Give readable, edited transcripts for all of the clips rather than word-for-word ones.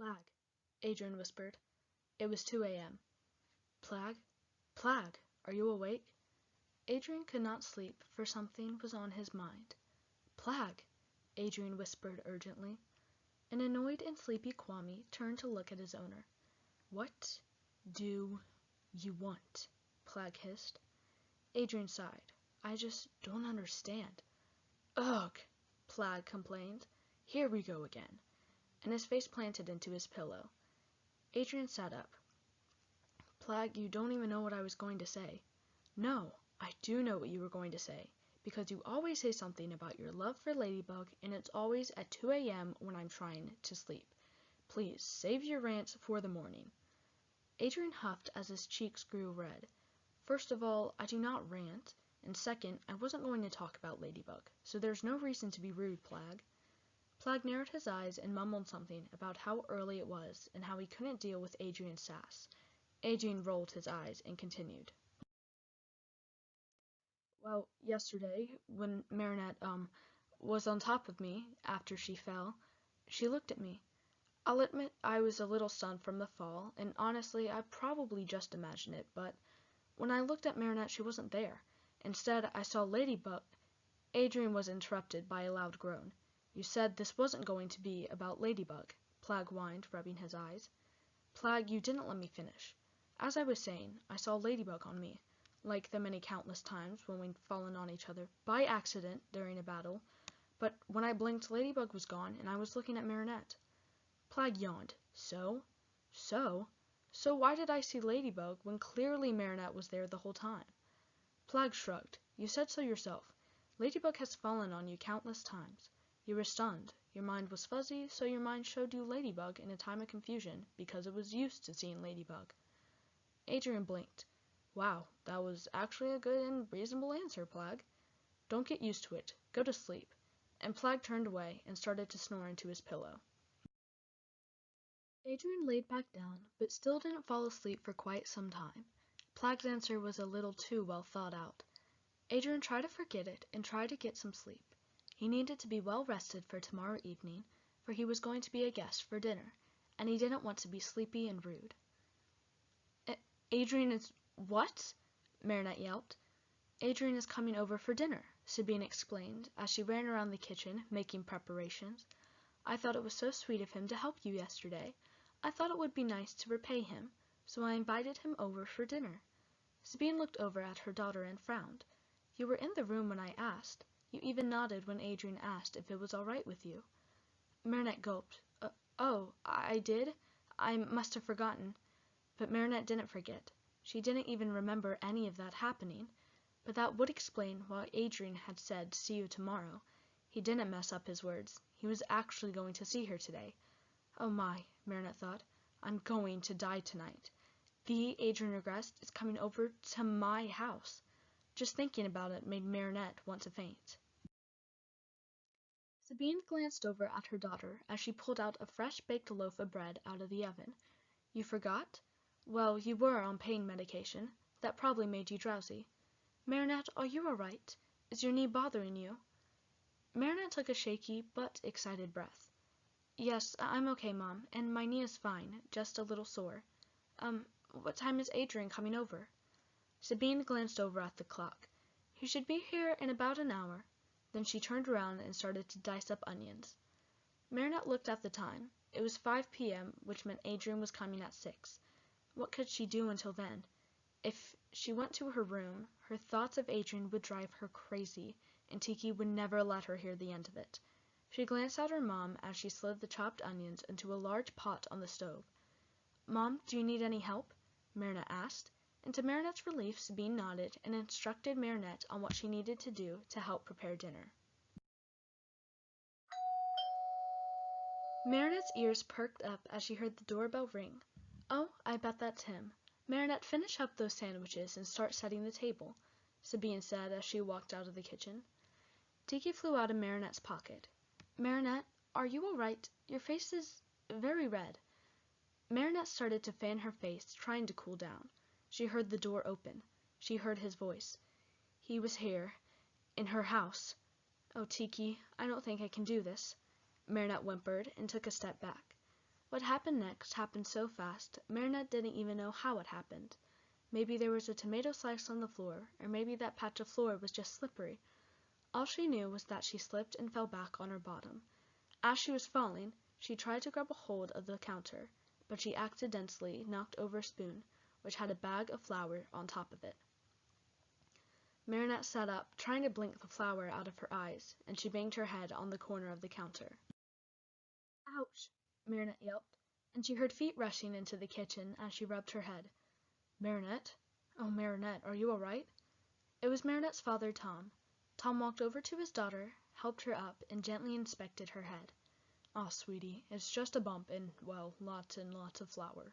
Plag, Adrien whispered. It was 2 a.m. Plag? Plag, are you awake? Adrien could not sleep, for something was on his mind. Plag, Adrien whispered urgently. An annoyed and sleepy Kwami turned to look at his owner. What do you want? Plag hissed. Adrien sighed. I just don't understand. Ugh, Plag complained. Here we go again. And his face planted into his pillow. Adrien sat up. Plag, you don't even know what I was going to say. No, I do know what you were going to say, because you always say something about your love for Ladybug, and it's always at 2 a.m. when I'm trying to sleep. Please, save your rants for the morning. Adrien huffed as his cheeks grew red. First of all, I do not rant, and second, I wasn't going to talk about Ladybug, so there's no reason to be rude, Plag. Plag narrowed his eyes and mumbled something about how early it was and how he couldn't deal with Adrien's sass. Adrien rolled his eyes and continued. Well, yesterday, when Marinette, was on top of me after she fell, she looked at me. I'll admit I was a little stunned from the fall, and honestly, I probably just imagined it, but when I looked at Marinette, she wasn't there. Instead, I saw Ladybug. Adrien was interrupted by a loud groan. You said this wasn't going to be about Ladybug, Plag whined, rubbing his eyes. Plag, you didn't let me finish. As I was saying, I saw Ladybug on me, like the many countless times when we'd fallen on each other by accident during a battle, but when I blinked, Ladybug was gone, and I was looking at Marinette. Plag yawned. So why did I see Ladybug when clearly Marinette was there the whole time? Plag shrugged. You said so yourself. Ladybug has fallen on you countless times. You were stunned. Your mind was fuzzy, so your mind showed you Ladybug in a time of confusion because it was used to seeing Ladybug. Adrien blinked. Wow, that was actually a good and reasonable answer, Plag. Don't get used to it. Go to sleep. And Plag turned away and started to snore into his pillow. Adrien laid back down, but still didn't fall asleep for quite some time. Plag's answer was a little too well thought out. Adrien tried to forget it and try to get some sleep. He needed to be well rested for tomorrow evening, for he was going to be a guest for dinner, and he didn't want to be sleepy and rude. Adrien is what? Marinette yelped. Adrien is coming over for dinner, Sabine explained, as she ran around the kitchen, making preparations. I thought it was so sweet of him to help you yesterday. I thought it would be nice to repay him, so I invited him over for dinner. Sabine looked over at her daughter and frowned. You were in the room when I asked. You even nodded when Adrien asked if it was all right with you. Marinette gulped. Oh, I did? I must have forgotten. But Marinette didn't forget. She didn't even remember any of that happening. But that would explain why Adrien had said, see you tomorrow. He didn't mess up his words. He was actually going to see her today. Oh my, Marinette thought. I'm going to die tonight. The Adrien Regressed is coming over to my house. Just thinking about it made Marinette want to faint. Sabine glanced over at her daughter as she pulled out a fresh-baked loaf of bread out of the oven. You forgot? Well, you were on pain medication. That probably made you drowsy. Marinette, are you all right? Is your knee bothering you? Marinette took a shaky but excited breath. Yes, I'm okay, Mom, and my knee is fine, just a little sore. What time is Adrien coming over? Sabine glanced over at the clock. He should be here in about an hour. Then she turned around and started to dice up onions. Marinette looked at the time. It was 5 p.m., which meant Adrien was coming at 6. What could she do until then? If she went to her room, her thoughts of Adrien would drive her crazy, and Tiki would never let her hear the end of it. She glanced at her mom as she slid the chopped onions into a large pot on the stove. Mom, do you need any help? Marinette asked, and to Marinette's relief, Sabine nodded and instructed Marinette on what she needed to do to help prepare dinner. Marinette's ears perked up as she heard the doorbell ring. Oh, I bet that's him. Marinette, finish up those sandwiches and start setting the table, Sabine said as she walked out of the kitchen. Tiki flew out of Marinette's pocket. Marinette, are you all right? Your face is very red. Marinette started to fan her face, trying to cool down. She heard the door open. She heard his voice. He was here, in her house. Oh, Tiki, I don't think I can do this. Marinette whimpered and took a step back. What happened next happened so fast, Marinette didn't even know how it happened. Maybe there was a tomato slice on the floor, or maybe that patch of floor was just slippery. All she knew was that she slipped and fell back on her bottom. As she was falling, she tried to grab a hold of the counter, but she accidentally knocked over a spoon, which had a bag of flour on top of it. Marinette sat up, trying to blink the flour out of her eyes, and she banged her head on the corner of the counter. "Ouch!" Marinette yelped, and she heard feet rushing into the kitchen as she rubbed her head. "Marinette? Oh, Marinette, are you all right?" It was Marinette's father, Tom. Tom walked over to his daughter, helped her up, and gently inspected her head. "Aw, sweetie, it's just a bump and, well, lots and lots of flour."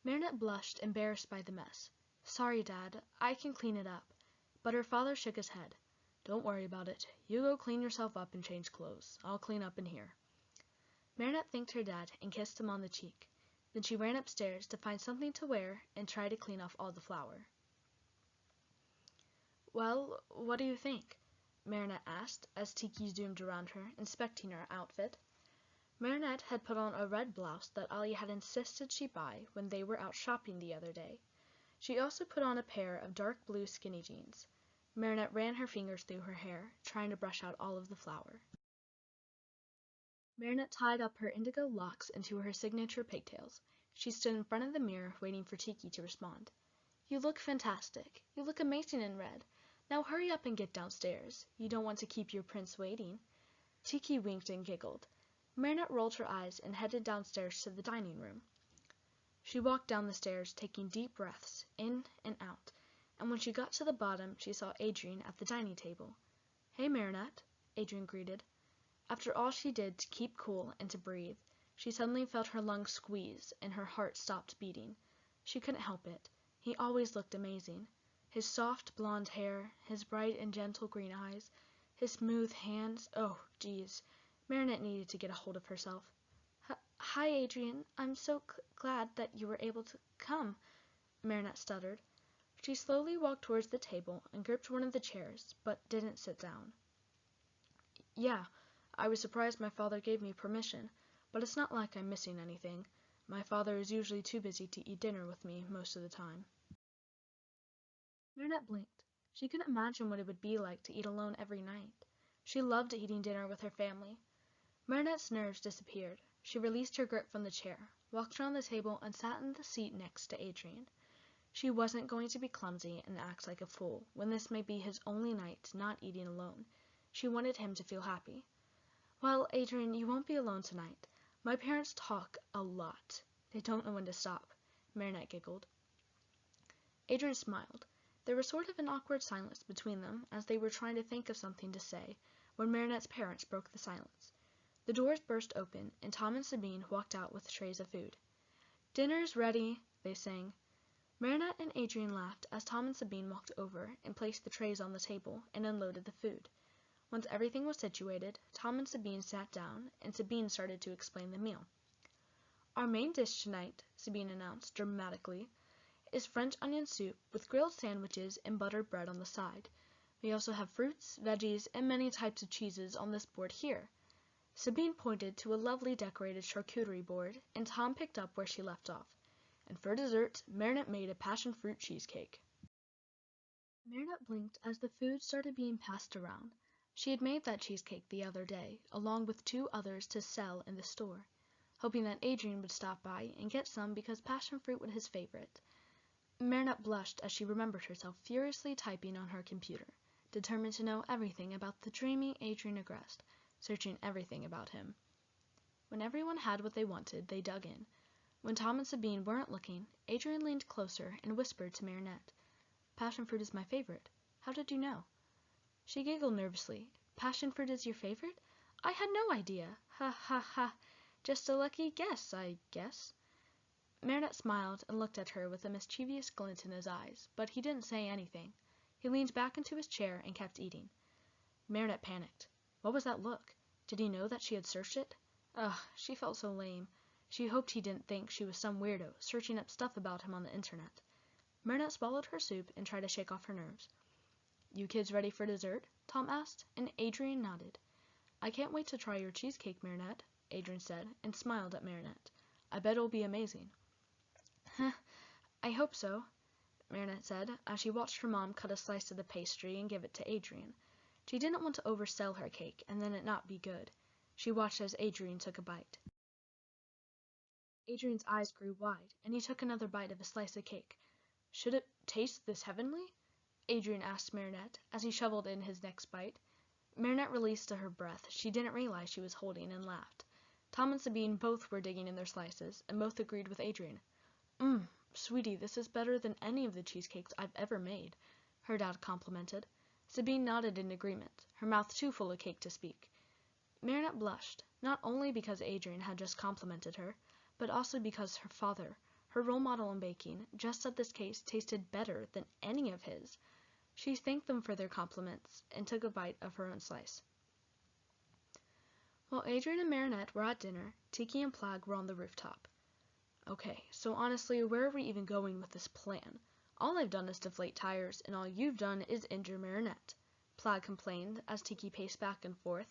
Marinette blushed, embarrassed by the mess. "Sorry, Dad, I can clean it up." But her father shook his head. "Don't worry about it. You go clean yourself up and change clothes. I'll clean up in here." Marinette thanked her dad and kissed him on the cheek. Then she ran upstairs to find something to wear and try to clean off all the flour. "Well, what do you think?" Marinette asked as Tiki zoomed around her, inspecting her outfit. Marinette had put on a red blouse that Ollie had insisted she buy when they were out shopping the other day. She also put on a pair of dark blue skinny jeans. Marinette ran her fingers through her hair, trying to brush out all of the flour. Marinette tied up her indigo locks into her signature pigtails. She stood in front of the mirror, waiting for Tiki to respond. "You look fantastic. You look amazing in red. Now hurry up and get downstairs. You don't want to keep your prince waiting." Tiki winked and giggled. Marinette rolled her eyes and headed downstairs to the dining room. She walked down the stairs, taking deep breaths, in and out, and when she got to the bottom, she saw Adrien at the dining table. "Hey, Marinette," Adrien greeted. After all she did to keep cool and to breathe, she suddenly felt her lungs squeeze and her heart stopped beating. She couldn't help it. He always looked amazing. His soft blonde hair, his bright and gentle green eyes, his smooth hands. Oh, geez. Marinette needed to get a hold of herself. "Hi, Adrien. I'm so glad that you were able to come," Marinette stuttered. She slowly walked towards the table and gripped one of the chairs, but didn't sit down. "Yeah, I was surprised my father gave me permission, but it's not like I'm missing anything. My father is usually too busy to eat dinner with me most of the time." Marinette blinked. She couldn't imagine what it would be like to eat alone every night. She loved eating dinner with her family. Marinette's nerves disappeared. She released her grip from the chair, walked around the table, and sat in the seat next to Adrien. She wasn't going to be clumsy and act like a fool when this may be his only night not eating alone. She wanted him to feel happy. "Well, Adrien, you won't be alone tonight. My parents talk a lot. They don't know when to stop," Marinette giggled. Adrien smiled. There was sort of an awkward silence between them as they were trying to think of something to say when Marinette's parents broke the silence. The doors burst open, and Tom and Sabine walked out with trays of food. "Dinner's ready," they sang. Marinette and Adrien laughed as Tom and Sabine walked over and placed the trays on the table and unloaded the food. Once everything was situated, Tom and Sabine sat down, and Sabine started to explain the meal. "Our main dish tonight," Sabine announced dramatically, "is French onion soup with grilled sandwiches and buttered bread on the side. We also have fruits, veggies, and many types of cheeses on this board here." Sabine pointed to a lovely decorated charcuterie board, and Tom picked up where she left off. "And for dessert, Marinette made a passion fruit cheesecake." Marinette blinked as the food started being passed around. She had made that cheesecake the other day, along with 2 others to sell in the store, hoping that Adrien would stop by and get some because passion fruit was his favorite. Marinette blushed as she remembered herself furiously typing on her computer, determined to know everything about the dreamy Adrien Agreste, searching everything about him. When everyone had what they wanted, they dug in. When Tom and Sabine weren't looking, Adrien leaned closer and whispered to Marinette, "Passion fruit is my favorite. How did you know?" She giggled nervously. "Passion fruit is your favorite? I had no idea. Ha ha ha. Just a lucky guess, I guess." Marinette smiled and looked at her with a mischievous glint in his eyes, but he didn't say anything. He leaned back into his chair and kept eating. Marinette panicked. What was that look? Did he know that she had searched it? Ugh, she felt so lame. She hoped he didn't think she was some weirdo searching up stuff about him on the internet. Marinette swallowed her soup and tried to shake off her nerves. "You kids ready for dessert?" Tom asked, and Adrien nodded. "I can't wait to try your cheesecake, Marinette," Adrien said, and smiled at Marinette. I bet it'll be amazing." "I hope so," Marinette said, as she watched her mom cut a slice of the pastry and give it to Adrien. She didn't want to oversell her cake and then it not be good. She watched as Adrien took a bite. Adrien's eyes grew wide, and he took another bite of a slice of cake. "Should it taste this heavenly?" Adrien asked Marinette, as he shoveled in his next bite. Marinette released her breath she didn't realize she was holding and laughed. Tom and Sabine both were digging in their slices, and both agreed with Adrien. Sweetie, this is better than any of the cheesecakes I've ever made," her dad complimented. Sabine nodded in agreement, her mouth too full of cake to speak. Marinette blushed, not only because Adrien had just complimented her, but also because her father, her role model in baking, just said this cake tasted better than any of his. She thanked them for their compliments and took a bite of her own slice. While Adrien and Marinette were at dinner, Tiki and Plag were on the rooftop. "Okay, so honestly, where are we even going with this plan? All I've done is deflate tires, and all you've done is injure Marinette," Plag complained as Tiki paced back and forth.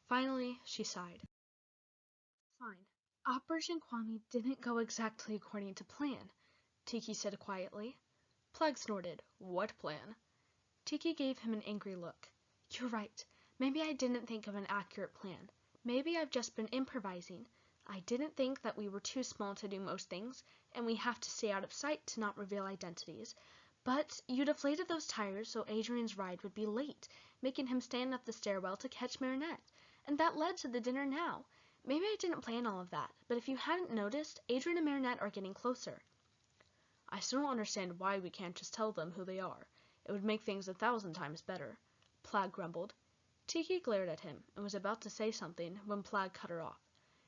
Finally, she sighed. "Fine. Operation Kwami didn't go exactly according to plan," Tiki said quietly. Plag snorted. "What plan?" Tiki gave him an angry look. "You're right. Maybe I didn't think of an accurate plan. Maybe I've just been improvising. I didn't think that we were too small to do most things, and we have to stay out of sight to not reveal identities. But you deflated those tires so Adrien's ride would be late, making him stand up the stairwell to catch Marinette, and that led to the dinner now. Maybe I didn't plan all of that, but if you hadn't noticed, Adrien and Marinette are getting closer." "I still don't understand why we can't just tell them who they are. It would make things 1,000 times better," Plag grumbled. Tiki glared at him and was about to say something when Plag cut her off.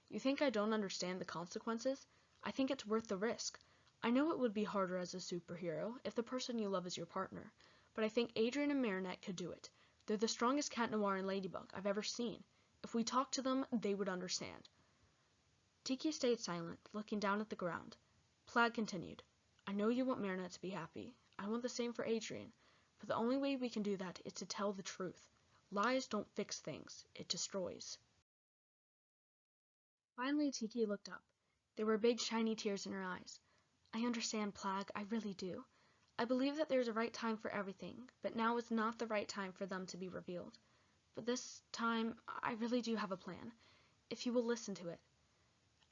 "You think I don't understand the consequences? I think it's worth the risk. I know it would be harder as a superhero if the person you love is your partner, but I think Adrien and Marinette could do it. They're the strongest cat noir and Ladybug I've ever seen. If we talked to them, they would understand." Tiki stayed silent, looking down at the ground. Plag continued. "I know you want Marinette to be happy. I want the same for Adrien, but the only way we can do that is to tell the truth. Lies don't fix things. It destroys." Finally, Tiki looked up. There were big, shiny tears in her eyes. "I understand, Plag, I really do. I believe that there's a right time for everything, but now is not the right time for them to be revealed. But this time, I really do have a plan, if you will listen to it."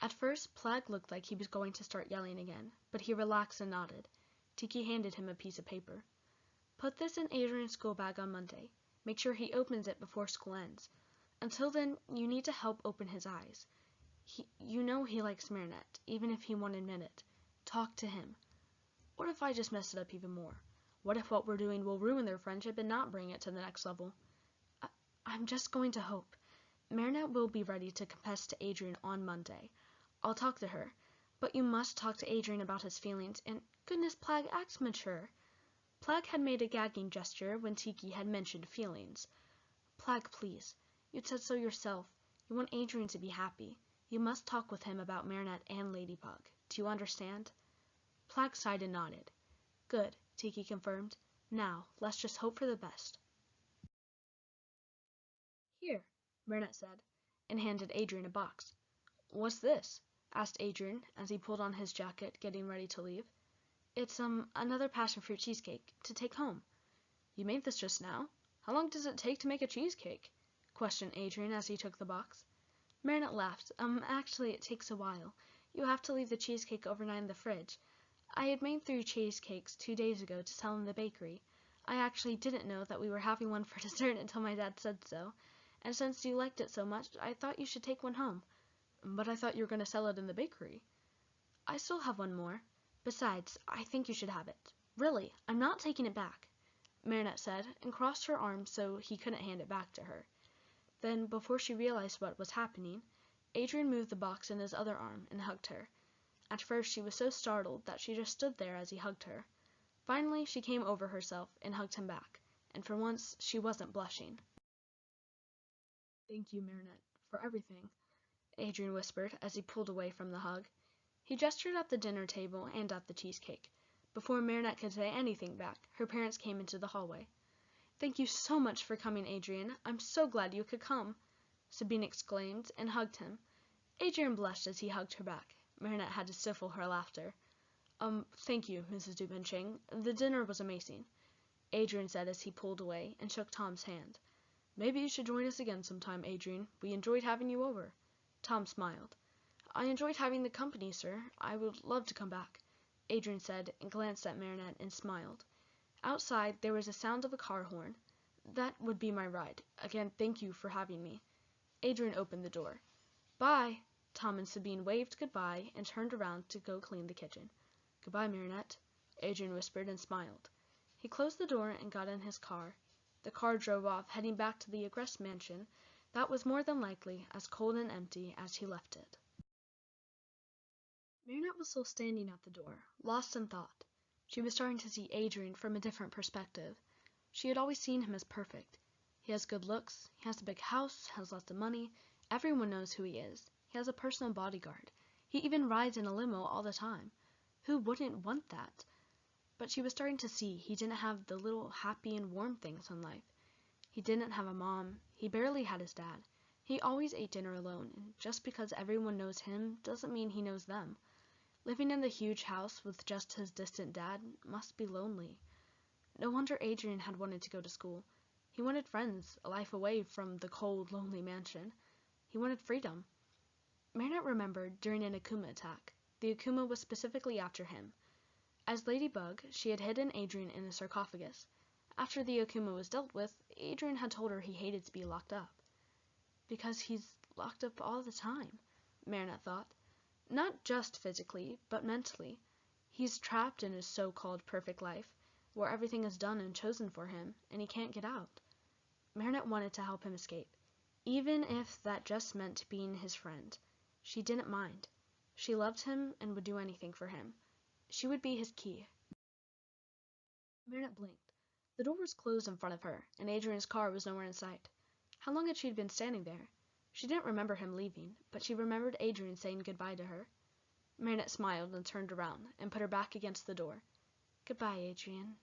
At first, Plag looked like he was going to start yelling again, but he relaxed and nodded. Tiki handed him a piece of paper. "Put this in Adrien's school bag on Monday. Make sure he opens it before school ends. Until then, you need to help open his eyes. You know he likes Marinette, even if he won't admit it. Talk to him. What if I just mess it up even more? What if what we're doing will ruin their friendship and not bring it to the next level? I'm just going to hope. Marinette will be ready to confess to Adrien on Monday. I'll talk to her, but you must talk to Adrien about his feelings, and goodness, Plag, act mature." Plag had made a gagging gesture when Tiki had mentioned feelings. "Plag, please. You said so yourself. You want Adrien to be happy. You must talk with him about Marinette and Ladybug. Do you understand?" Plag sighed and nodded. "Good," Tiki confirmed. "Now, let's just hope for the best." "Here," Marinette said, and handed Adrien a box. "What's this?" asked Adrien as he pulled on his jacket, getting ready to leave. "It's, another passion fruit cheesecake, to take home." "You made this just now? How long does it take to make a cheesecake?" questioned Adrien as he took the box. Marinette laughed. Actually, it takes a while. You have to leave the cheesecake overnight in the fridge. I had made 3 cheesecakes 2 days ago to sell in the bakery. I actually didn't know that we were having one for dessert until my dad said so. And since you liked it so much, I thought you should take one home." "But I thought you were going to sell it in the bakery." "I still have one more. Besides, I think you should have it. Really, I'm not taking it back," Marinette said, and crossed her arms so he couldn't hand it back to her. Then, before she realized what was happening, Adrien moved the box in his other arm and hugged her. At first she was so startled that she just stood there as he hugged her. Finally she came over herself and hugged him back, and for once she wasn't blushing. "Thank you, Marinette, for everything," Adrien whispered as he pulled away from the hug. He gestured at the dinner table and at the cheesecake. Before Marinette could say anything back, her parents came into the hallway. "Thank you so much for coming, Adrien. I'm so glad you could come," Sabine exclaimed and hugged him. Adrien blushed as he hugged her back. Marinette had to stifle her laughter. Thank you, Mrs. Dupin-Ching. The dinner was amazing, Adrien said as he pulled away and shook Tom's hand. Maybe you should join us again sometime, Adrien. We enjoyed having you over. Tom smiled. I enjoyed having the company, sir. I would love to come back, Adrien said, and glanced at Marinette and smiled. Outside, there was a sound of a car horn. That would be my ride. Again, thank you for having me. Adrien opened the door. Bye! Tom and Sabine waved goodbye and turned around to go clean the kitchen. Goodbye, Marinette, Adrien whispered and smiled. He closed the door and got in his car. The car drove off, heading back to the Agreste mansion that was more than likely as cold and empty as he left it. Marinette was still standing at the door, lost in thought. She was starting to see Adrien from a different perspective. She had always seen him as perfect. He has good looks, he has a big house, has lots of money, everyone knows who he is. He has a personal bodyguard. He even rides in a limo all the time. Who wouldn't want that? But she was starting to see he didn't have the little happy and warm things in life. He didn't have a mom. He barely had his dad. He always ate dinner alone, and just because everyone knows him doesn't mean he knows them. Living in the huge house with just his distant dad must be lonely. No wonder Adrien had wanted to go to school. He wanted friends, a life away from the cold, lonely mansion. He wanted freedom. Marinette remembered during an Akuma attack. The Akuma was specifically after him. As Ladybug, she had hidden Adrien in a sarcophagus. After the Akuma was dealt with, Adrien had told her he hated to be locked up. Because he's locked up all the time, Marinette thought. Not just physically, but mentally. He's trapped in his so-called perfect life, where everything is done and chosen for him, and he can't get out. Marinette wanted to help him escape, even if that just meant being his friend. She didn't mind. She loved him and would do anything for him. She would be his key. Marinette blinked. The door was closed in front of her, and Adrien's car was nowhere in sight. How long had she been standing there? She didn't remember him leaving, but she remembered Adrien saying goodbye to her. Marinette smiled and turned around and put her back against the door. Goodbye, Adrien.